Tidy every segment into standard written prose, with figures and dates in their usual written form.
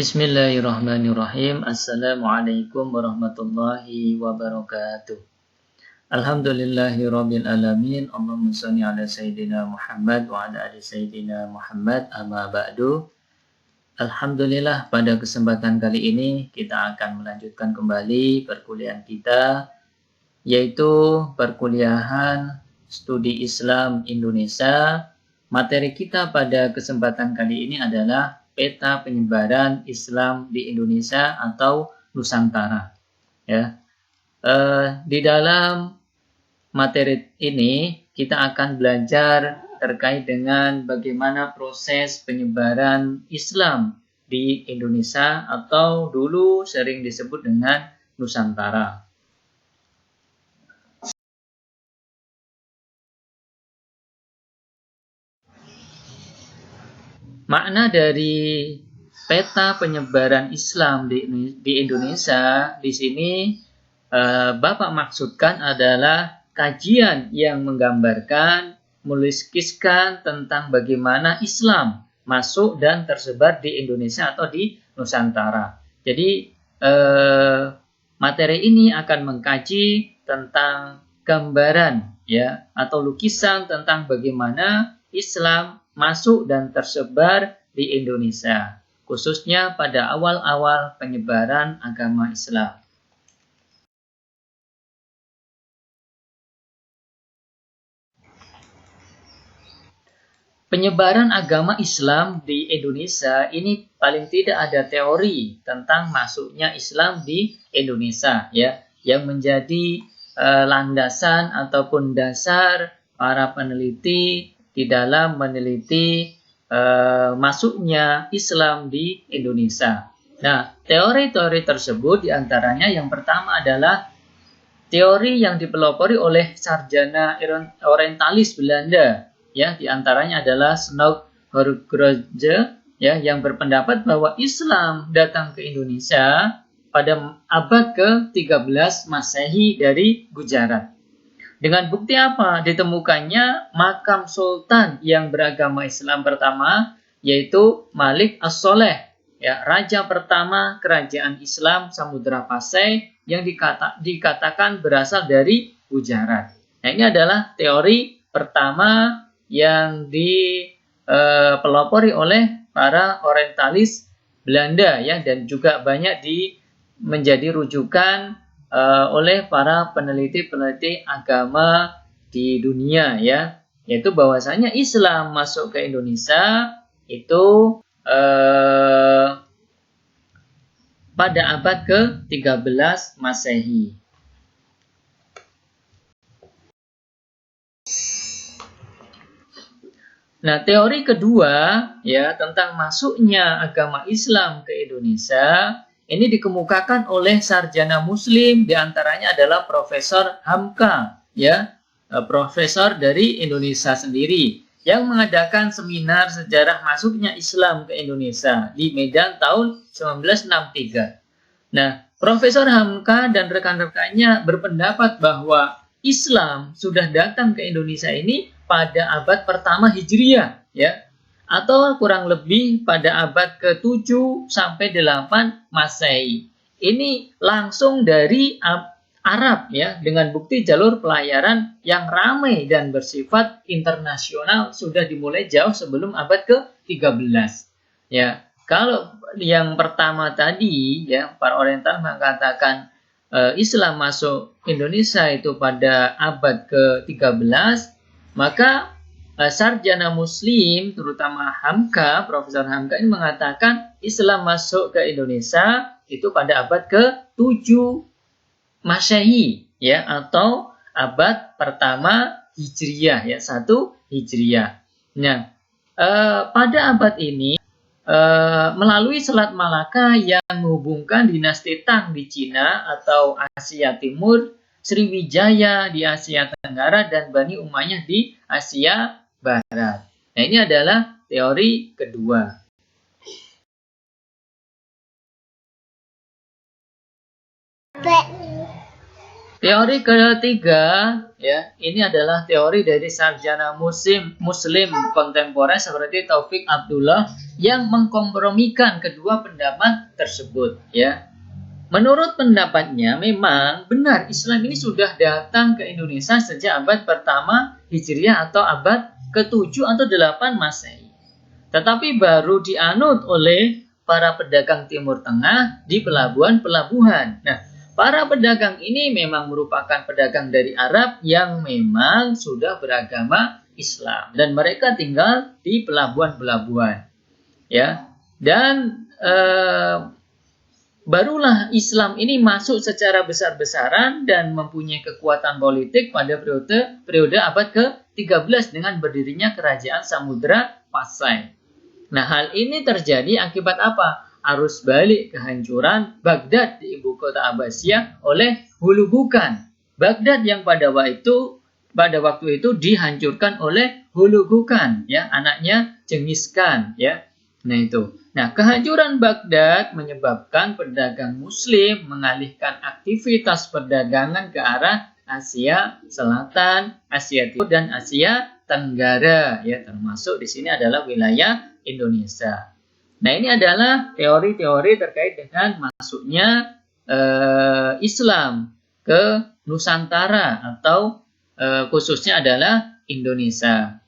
Bismillahirrahmanirrahim. Assalamualaikum warahmatullahi wabarakatuh. Alhamdulillahirabbil alamin. Allahumma shalli ala sayyidina Muhammad wa ala ali sayyidina Muhammad. Amma ba'du. Alhamdulillah, pada kesempatan kali ini kita akan melanjutkan kembali perkuliahan kita, yaitu perkuliahan Studi Islam Indonesia. Materi kita pada kesempatan kali ini adalah peta penyebaran Islam di Indonesia atau Nusantara. Ya, di dalam materi ini kita akan belajar terkait dengan bagaimana proses penyebaran Islam di Indonesia atau dulu sering disebut dengan Nusantara. Makna dari peta penyebaran Islam di Indonesia di sini Bapak maksudkan adalah kajian yang menggambarkan, melukiskan tentang bagaimana Islam masuk dan tersebar di Indonesia atau di Nusantara. Jadi materi ini akan mengkaji tentang gambaran ya atau lukisan tentang bagaimana Islam masuk dan tersebar di Indonesia, khususnya pada awal-awal penyebaran agama Islam. Penyebaran agama Islam di Indonesia ini paling tidak ada teori tentang masuknya Islam di Indonesia ya, yang menjadi landasan ataupun dasar para peneliti di dalam meneliti masuknya Islam di Indonesia. Nah, teori-teori tersebut diantaranya yang pertama adalah teori yang dipelopori oleh sarjana orientalis Belanda. Ya, diantaranya adalah Snoek Horkroge ya, yang berpendapat bahwa Islam datang ke Indonesia pada abad ke-13 Masehi dari Gujarat. Dengan bukti apa? Ditemukannya makam sultan yang beragama Islam pertama, yaitu Malik As-Soleh, ya, raja pertama kerajaan Islam Samudra Pasai yang dikatakan berasal dari Gujarat. Nah, ini adalah teori pertama yang dipelopori oleh para orientalis Belanda ya, dan juga banyak menjadi rujukan oleh para peneliti-peneliti agama di dunia ya, yaitu bahwasanya Islam masuk ke Indonesia itu pada abad ke-13 Masehi. Nah, teori kedua ya tentang masuknya agama Islam ke Indonesia ini dikemukakan oleh sarjana Muslim, diantaranya adalah Profesor Hamka, ya, profesor dari Indonesia sendiri, yang mengadakan seminar sejarah masuknya Islam ke Indonesia di Medan tahun 1963. Nah, Profesor Hamka dan rekan-rekannya berpendapat bahwa Islam sudah datang ke Indonesia ini pada abad pertama Hijriah, ya, atau kurang lebih pada abad ke-7 sampai 8 Masehi. Ini langsung dari Arab ya, dengan bukti jalur pelayaran yang ramai dan bersifat internasional sudah dimulai jauh sebelum abad ke-13. Ya, kalau yang pertama tadi ya, para oriental mengatakan Islam masuk Indonesia itu pada abad ke-13, maka sarjana Muslim, terutama Hamka, Profesor Hamka ini mengatakan Islam masuk ke Indonesia itu pada abad ke-7 Masehi, ya, atau abad pertama Hijriah, ya, 1 Hijriah. Nah, pada abad ini melalui Selat Malaka yang menghubungkan dinasti Tang di Cina atau Asia Timur, Sriwijaya di Asia Tenggara, dan Bani Umayyah di Asia Barat. Nah, ini adalah teori kedua. Teori ketiga, ya, ini adalah teori dari sarjana Muslim kontemporer seperti Taufik Abdullah yang mengkompromikan kedua pendapat tersebut, ya. Menurut pendapatnya, memang benar Islam ini sudah datang ke Indonesia sejak abad pertama Hijriah atau abad ke-7 atau 8 Masehi. Tetapi baru dianut oleh para pedagang Timur Tengah di pelabuhan-pelabuhan. Nah, para pedagang ini memang merupakan pedagang dari Arab yang memang sudah beragama Islam dan mereka tinggal di pelabuhan-pelabuhan, ya. Dan barulah Islam ini masuk secara besar-besaran dan mempunyai kekuatan politik pada periode abad ke-13 dengan berdirinya kerajaan Samudra Pasai. Nah, hal ini terjadi akibat apa? Arus balik kehancuran Baghdad di ibu kota Abbasiyah oleh Hulugukan. Baghdad yang pada waktu itu dihancurkan oleh Hulugukan, ya, anaknya Genghis Khan, ya. Nah, itu. Nah, kehancuran Baghdad menyebabkan pedagang Muslim mengalihkan aktivitas perdagangan ke arah Asia Selatan, Asia Timur, dan Asia Tenggara, ya, termasuk di sini adalah wilayah Indonesia. Nah, ini adalah teori-teori terkait dengan masuknya Islam ke Nusantara atau khususnya adalah Indonesia.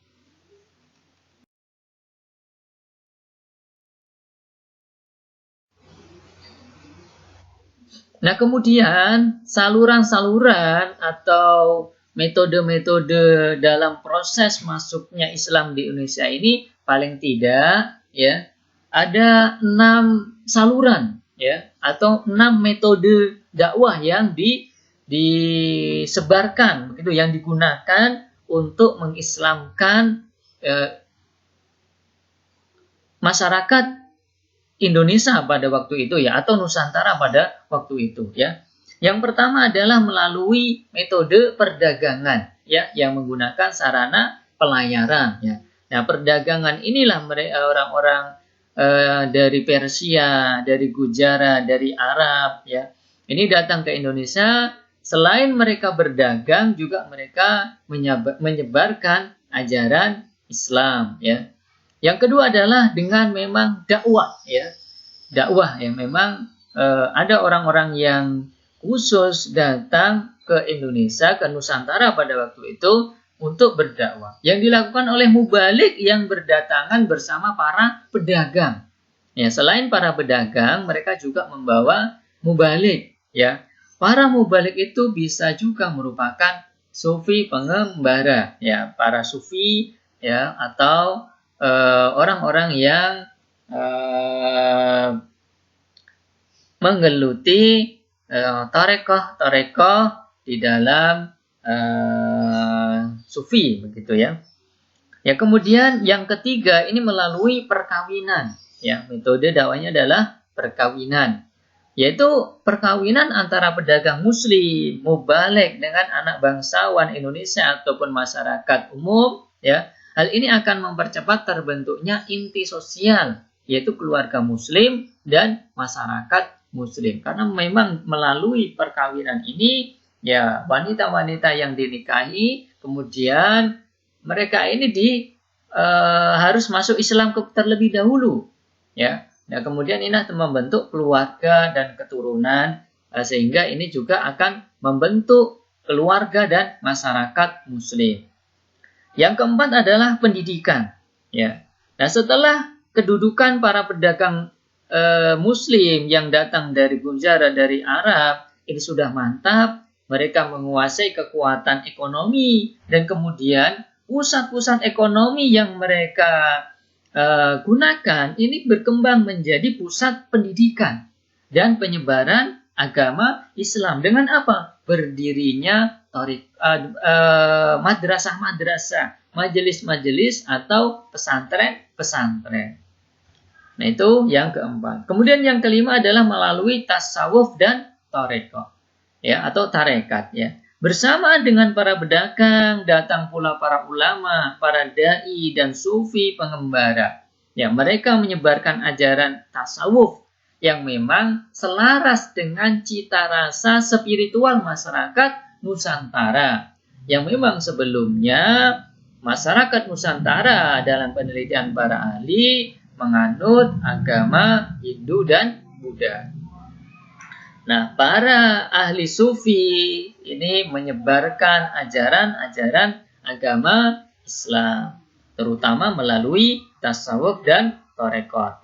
Nah, kemudian saluran-saluran atau metode-metode dalam proses masuknya Islam di Indonesia ini paling tidak, ya, ada 6 saluran, ya, atau 6 metode dakwah yang disebarkan, begitu, yang digunakan untuk mengislamkan masyarakat Indonesia pada waktu itu, ya, atau Nusantara pada waktu itu, ya. Yang pertama adalah melalui metode perdagangan, ya, yang menggunakan sarana pelayaran, ya. Nah, perdagangan inilah orang-orang dari Persia, dari Gujarat, dari Arab, ya, ini datang ke Indonesia. Selain mereka berdagang, juga mereka menyebarkan ajaran Islam, ya. Yang kedua adalah dengan memang dakwah, ya, dakwah yang memang ada orang-orang yang khusus datang ke Indonesia, ke Nusantara pada waktu itu untuk berdakwah. Yang dilakukan oleh mubalik yang berdatangan bersama para pedagang. Ya, selain para pedagang, mereka juga membawa mubalik, ya. Para mubalik itu bisa juga merupakan sufi pengembara, ya, para sufi, ya, atau orang-orang yang menggeluti tarekoh di dalam sufi, begitu, ya. Ya, kemudian yang ketiga ini melalui perkawinan, ya, metode dakwahnya adalah perkawinan, yaitu perkawinan antara pedagang Muslim mubalik dengan anak bangsawan Indonesia ataupun masyarakat umum, ya. Hal ini akan mempercepat terbentuknya inti sosial, yaitu keluarga Muslim dan masyarakat Muslim. Karena memang melalui perkawinan ini, ya, wanita-wanita yang dinikahi, kemudian mereka ini harus masuk Islam terlebih dahulu, ya. Nah, kemudian ini akan membentuk keluarga dan keturunan, sehingga ini juga akan membentuk keluarga dan masyarakat Muslim. Yang keempat adalah pendidikan, ya. Nah, setelah kedudukan para pedagang Muslim yang datang dari Gujarat, dari Arab, ini sudah mantap, mereka menguasai kekuatan ekonomi, dan kemudian pusat-pusat ekonomi yang mereka gunakan ini berkembang menjadi pusat pendidikan dan penyebaran agama Islam. Dengan apa? Berdirinya madrasah-madrasah, majelis-majelis atau pesantren-pesantren. Nah, itu yang keempat. Kemudian yang kelima adalah melalui tasawuf dan tarekat, ya, atau tarekat, ya. Bersamaan dengan para pedagang, datang pula para ulama, para dai dan sufi pengembara. Ya, mereka menyebarkan ajaran tasawuf yang memang selaras dengan cita rasa spiritual masyarakat Nusantara. Yang memang sebelumnya masyarakat Nusantara dalam penelitian para ahli menganut agama Hindu dan Buddha. Nah, para ahli sufi ini menyebarkan ajaran-ajaran agama Islam, terutama melalui tasawuf dan tarekat.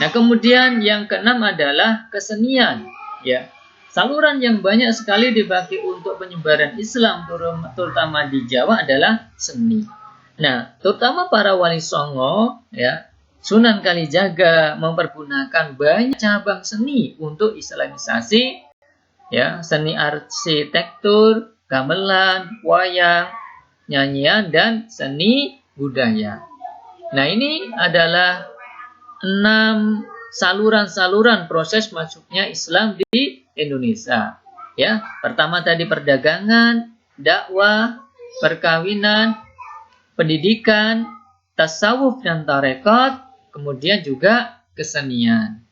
Nah, kemudian yang keenam adalah kesenian, ya. Saluran yang banyak sekali dipakai untuk penyebaran Islam, terutama di Jawa, adalah seni. Nah, terutama para wali songo, ya, Sunan Kalijaga mempergunakan banyak cabang seni untuk islamisasi, ya, seni arsitektur, gamelan, wayang, nyanyian, dan seni budaya. Nah, ini adalah 6 saluran-saluran proses masuknya Islam di Indonesia. Ya, pertama tadi perdagangan, dakwah, perkawinan, pendidikan, tasawuf dan tarekat, kemudian juga kesenian.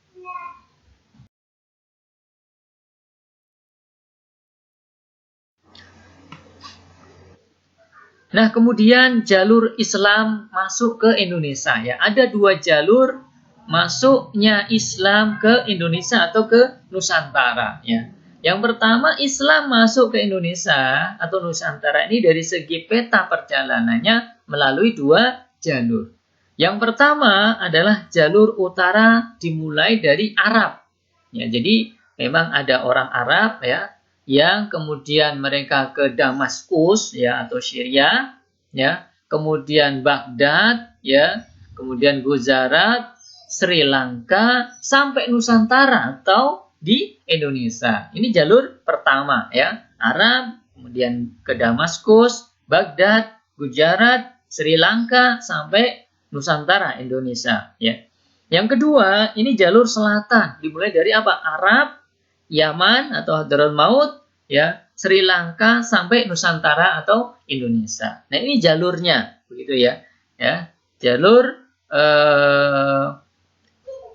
Nah, kemudian jalur Islam masuk ke Indonesia, ya. Ada 2 jalur masuknya Islam ke Indonesia atau ke Nusantara, ya. Yang pertama, Islam masuk ke Indonesia atau Nusantara ini dari segi peta perjalanannya melalui 2 jalur. Yang pertama adalah jalur utara dimulai dari Arab. Ya, jadi memang ada orang Arab, ya, yang kemudian mereka ke Damaskus, ya, atau Syria, ya, kemudian Baghdad, ya, kemudian Gujarat, Sri Lanka sampai Nusantara atau di Indonesia. Ini jalur pertama, ya, Arab, kemudian ke Damaskus, Baghdad, Gujarat, Sri Lanka sampai Nusantara Indonesia, ya. Yang kedua, ini jalur selatan, dimulai dari apa? Arab, Yaman atau Hadramaut, ya, Sri Lanka sampai Nusantara atau Indonesia. Nah, ini jalurnya, begitu ya. Ya, jalur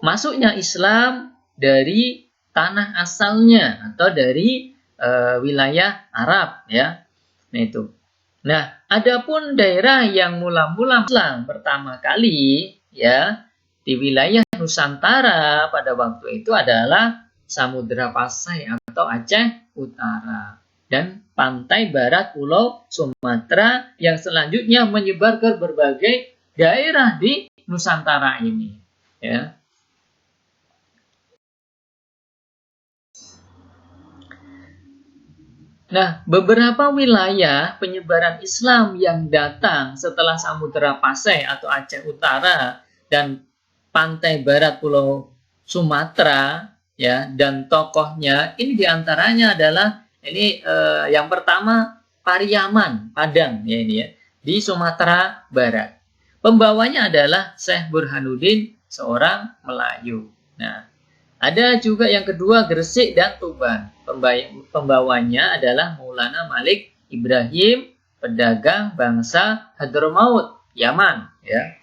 masuknya Islam dari tanah asalnya atau dari wilayah Arab, ya. Nah, itu. Nah, adapun daerah yang mula-mula Islam pertama kali, ya, di wilayah Nusantara pada waktu itu adalah Samudra Pasai atau Aceh Utara dan pantai barat Pulau Sumatera yang selanjutnya menyebar ke berbagai daerah di Nusantara ini, ya. Nah, beberapa wilayah penyebaran Islam yang datang setelah Samudra Pasai atau Aceh Utara dan pantai barat Pulau Sumatera, ya, dan tokohnya ini diantaranya adalah ini yang pertama Pariaman, Padang, ya, ini, ya, di Sumatera Barat. Pembawanya adalah Syekh Burhanuddin, seorang Melayu. Nah, ada juga yang kedua Gresik dan Tuban. Pembawanya adalah Maulana Malik Ibrahim, pedagang bangsa Hadramaut, Yaman, ya.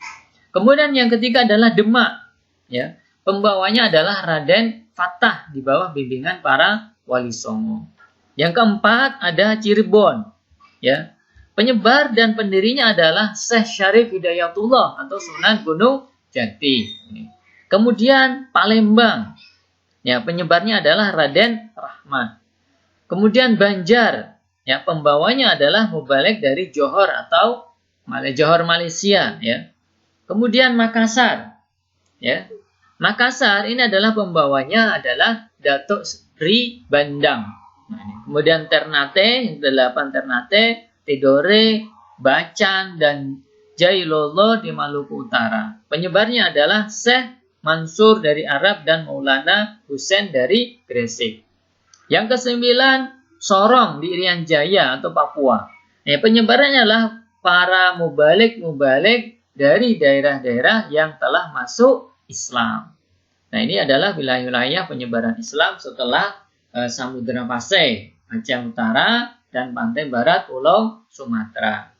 Kemudian yang ketiga adalah Demak, ya. Pembawanya adalah Raden Fatah di bawah bimbingan para wali songo. Yang keempat ada Cirebon, ya. Penyebar dan pendirinya adalah Syekh Syarif Hidayatullah atau Sunan Gunung Jati. Kemudian Palembang, ya, penyebarnya adalah Raden Rahmat. Kemudian Banjar, ya, pembawanya adalah Mubalik dari Johor atau Johor Malaysia, ya. Kemudian Makassar, ya. Makassar ini adalah pembawanya adalah Datuk Sri Bandang. Kemudian Ternate, 8 Ternate, Tidore, Bacan, dan Jailolo di Maluku Utara. Penyebarnya adalah Syekh Mansur dari Arab dan Maulana Husain dari Gresik. Yang kesembilan, Sorong di Irian Jaya atau Papua. Penyebarannya adalah para mubalik dari daerah-daerah yang telah masuk Islam. Nah, ini adalah wilayah-wilayah penyebaran Islam setelah Samudra Pasai, Aceh Utara, dan pantai barat Pulau Sumatera.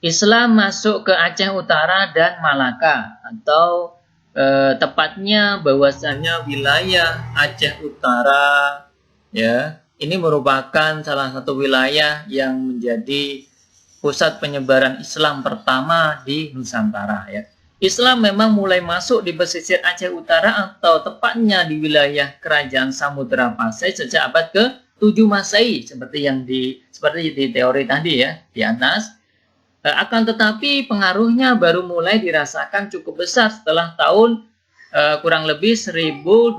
Islam masuk ke Aceh Utara dan Malaka, atau tepatnya bahwasanya wilayah Aceh Utara ya, ini merupakan salah satu wilayah yang menjadi pusat penyebaran Islam pertama di Nusantara ya. Islam memang mulai masuk di pesisir Aceh Utara atau tepatnya di wilayah Kerajaan Samudra Pasai sejak abad ke-7 Masehi seperti di teori tadi ya di atas. Akan tetapi pengaruhnya baru mulai dirasakan cukup besar setelah tahun kurang lebih 1285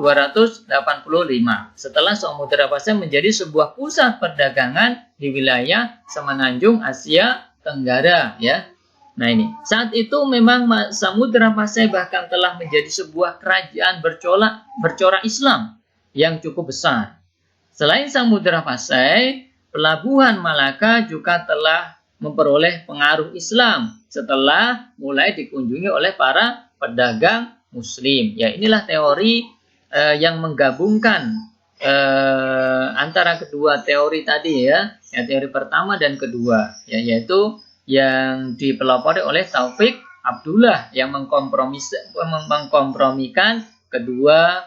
setelah Samudra Pasai menjadi sebuah pusat perdagangan di wilayah semenanjung Asia Tenggara ya. Nah ini, saat itu memang Samudra Pasai bahkan telah menjadi sebuah kerajaan bercorak Islam yang cukup besar. Selain Samudra Pasai, pelabuhan Malaka juga telah memperoleh pengaruh Islam setelah mulai dikunjungi oleh para pedagang Muslim. Ya inilah teori yang menggabungkan antara kedua teori tadi ya, teori pertama dan kedua, ya, yaitu yang dipelopori oleh Taufik Abdullah yang mengkompromikan kedua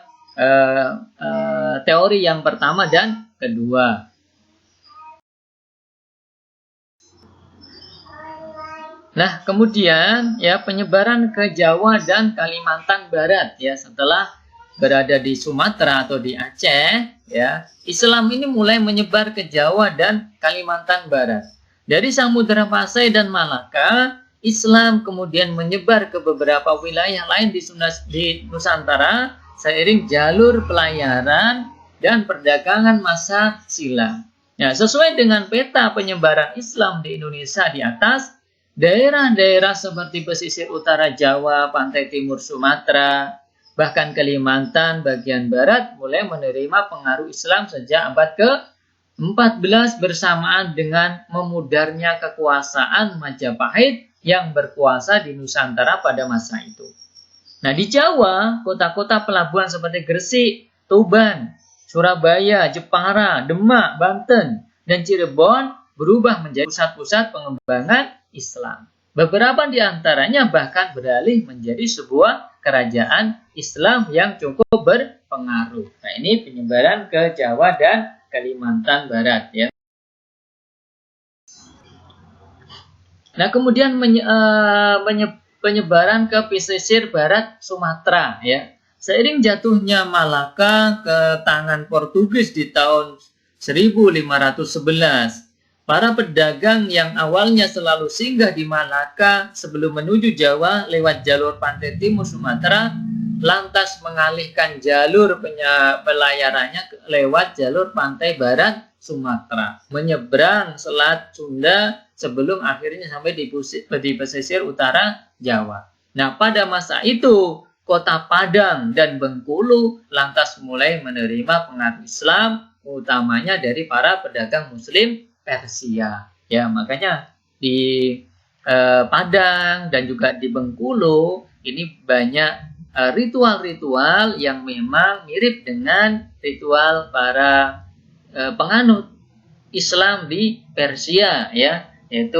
teori yang pertama dan kedua. Nah, kemudian ya penyebaran ke Jawa dan Kalimantan Barat ya, setelah berada di Sumatera atau di Aceh ya, Islam ini mulai menyebar ke Jawa dan Kalimantan Barat. Dari Samudra Pasai dan Malaka, Islam kemudian menyebar ke beberapa wilayah lain di Nusantara seiring jalur pelayaran dan perdagangan masa silam. Ya, sesuai dengan peta penyebaran Islam di Indonesia di atas, daerah-daerah seperti pesisir utara Jawa, pantai timur Sumatera, bahkan Kalimantan bagian barat mulai menerima pengaruh Islam sejak abad ke-14 bersamaan dengan memudarnya kekuasaan Majapahit yang berkuasa di Nusantara pada masa itu. Nah, di Jawa, kota-kota pelabuhan seperti Gresik, Tuban, Surabaya, Jepara, Demak, Banten, dan Cirebon berubah menjadi pusat-pusat pengembangan Islam. Beberapa di antaranya bahkan beralih menjadi sebuah kerajaan Islam yang cukup berpengaruh. Nah, ini penyebaran ke Jawa dan Kalimantan Barat ya. Nah, kemudian penyebaran ke pesisir barat Sumatera ya. Seiring jatuhnya Malaka ke tangan Portugis di tahun 1511, para pedagang yang awalnya selalu singgah di Malaka sebelum menuju Jawa lewat jalur pantai timur Sumatera lantas mengalihkan jalur pelayarannya lewat jalur pantai barat Sumatera, menyeberang Selat Sunda sebelum akhirnya sampai di pesisir utara Jawa. Nah, pada masa itu, kota Padang dan Bengkulu lantas mulai menerima pengaruh Islam, utamanya dari para pedagang Muslim Persia. Ya, makanya di Padang dan juga di Bengkulu ini banyak ritual-ritual yang memang mirip dengan ritual para penganut Islam di Persia ya, yaitu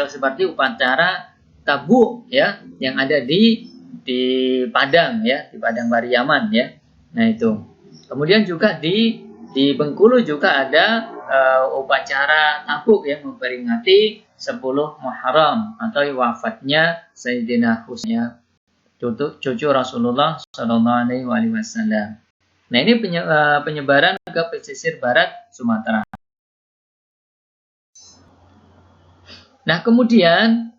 seperti upacara tabuk ya yang ada di Padang ya, di Padang Pariaman ya. Nah, itu. Kemudian juga di Bengkulu juga ada upacara tabuk yang memperingati 10 Muharram atau wafatnya Sayyidina Husain, cucu Rasulullah Shallallahu Alaihi Wasallam. Nah, ini penyebaran ke pesisir barat Sumatera. Nah, kemudian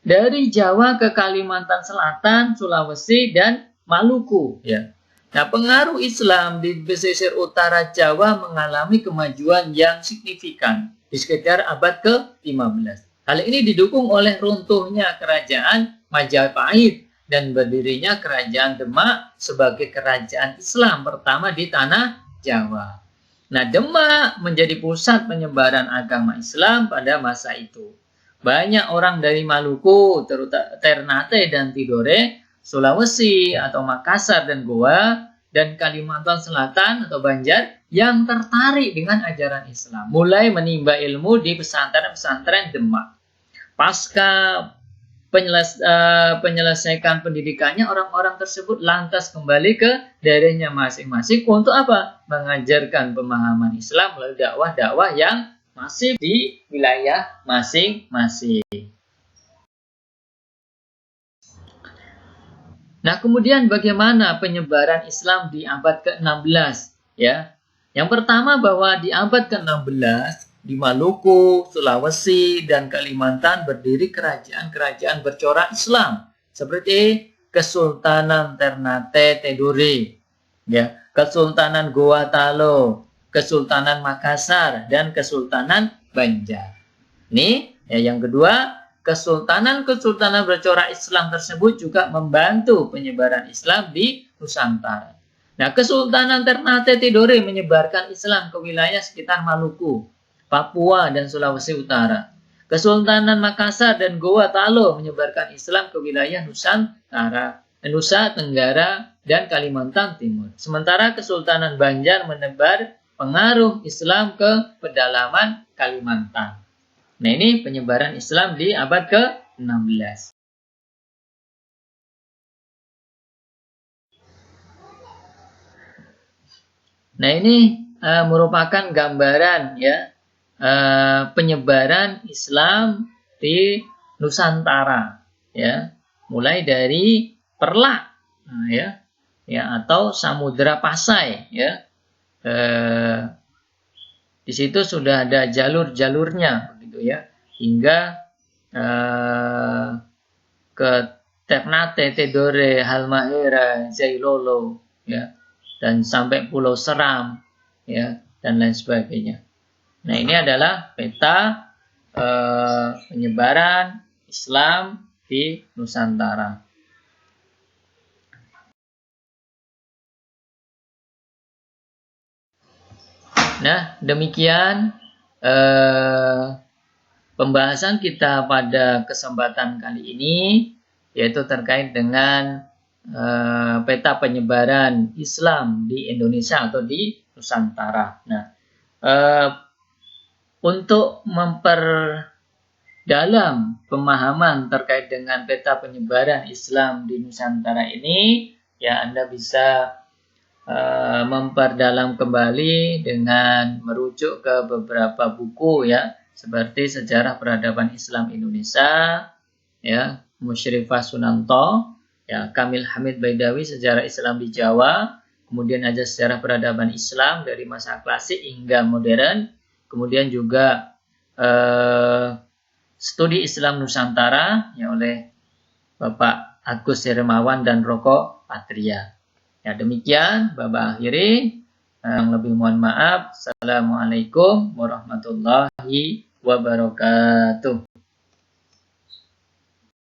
dari Jawa ke Kalimantan Selatan, Sulawesi, dan Maluku. Ya. Nah, pengaruh Islam di pesisir utara Jawa mengalami kemajuan yang signifikan di sekitar abad ke-15. Hal ini didukung oleh runtuhnya kerajaan Majapahit dan berdirinya kerajaan Demak sebagai kerajaan Islam pertama di tanah Jawa. Nah, Demak menjadi pusat penyebaran agama Islam pada masa itu. Banyak orang dari Maluku, Ternate dan Tidore, Sulawesi atau Makassar dan Goa, dan Kalimantan Selatan atau Banjar yang tertarik dengan ajaran Islam, mulai menimba ilmu di pesantren-pesantren Demak. Pasca penyelesaikan pendidikannya, orang-orang tersebut lantas kembali ke daerahnya masing-masing untuk apa? Mengajarkan pemahaman Islam melalui dakwah-dakwah yang masih di wilayah masing-masing. Nah, kemudian bagaimana penyebaran Islam di abad ke-16? Ya, yang pertama bahwa di abad ke-16 di Maluku, Sulawesi, dan Kalimantan berdiri kerajaan-kerajaan bercorak Islam seperti Kesultanan Ternate Tidore, ya, Kesultanan Goa Talo, Kesultanan Makassar, dan Kesultanan Banjar. Ini ya, yang kedua, kesultanan-kesultanan bercorak Islam tersebut juga membantu penyebaran Islam di Nusantara. Nah, Kesultanan Ternate Tidore menyebarkan Islam ke wilayah sekitar Maluku, Papua, dan Sulawesi Utara. Kesultanan Makassar dan Goa Talo menyebarkan Islam ke wilayah Nusa Tenggara, dan Kalimantan Timur. Sementara Kesultanan Banjar menebar pengaruh Islam ke pedalaman Kalimantan. Nah, ini penyebaran Islam di abad ke-16. Nah, ini merupakan gambaran ya penyebaran Islam di Nusantara, ya, mulai dari Perlak, ya atau Samudra Pasai, ya. Di situ sudah ada jalur-jalurnya, begitu ya, hingga ke Ternate, Tidore, Halmahera, Jailolo, ya, dan sampai Pulau Seram, ya, dan lain sebagainya. Nah, ini adalah peta penyebaran Islam di Nusantara. Nah, demikian pembahasan kita pada kesempatan kali ini, yaitu terkait dengan peta penyebaran Islam di Indonesia atau di Nusantara. Nah, untuk memperdalam pemahaman terkait dengan peta penyebaran Islam di Nusantara ini, ya Anda bisa memperdalam kembali dengan merujuk ke beberapa buku, ya, seperti Sejarah Peradaban Islam Indonesia, ya, Musyrifah Sunanto, ya, Kamil Hamid Baidawi, Sejarah Islam di Jawa, kemudian ada Sejarah Peradaban Islam dari masa klasik hingga modern, kemudian juga Studi Islam Nusantara, ya, oleh Bapak Agus Hermawan dan Roko Patria. Ya, demikian Bapak akhiri. Yang lebih mohon maaf. Assalamualaikum warahmatullahi wabarakatuh.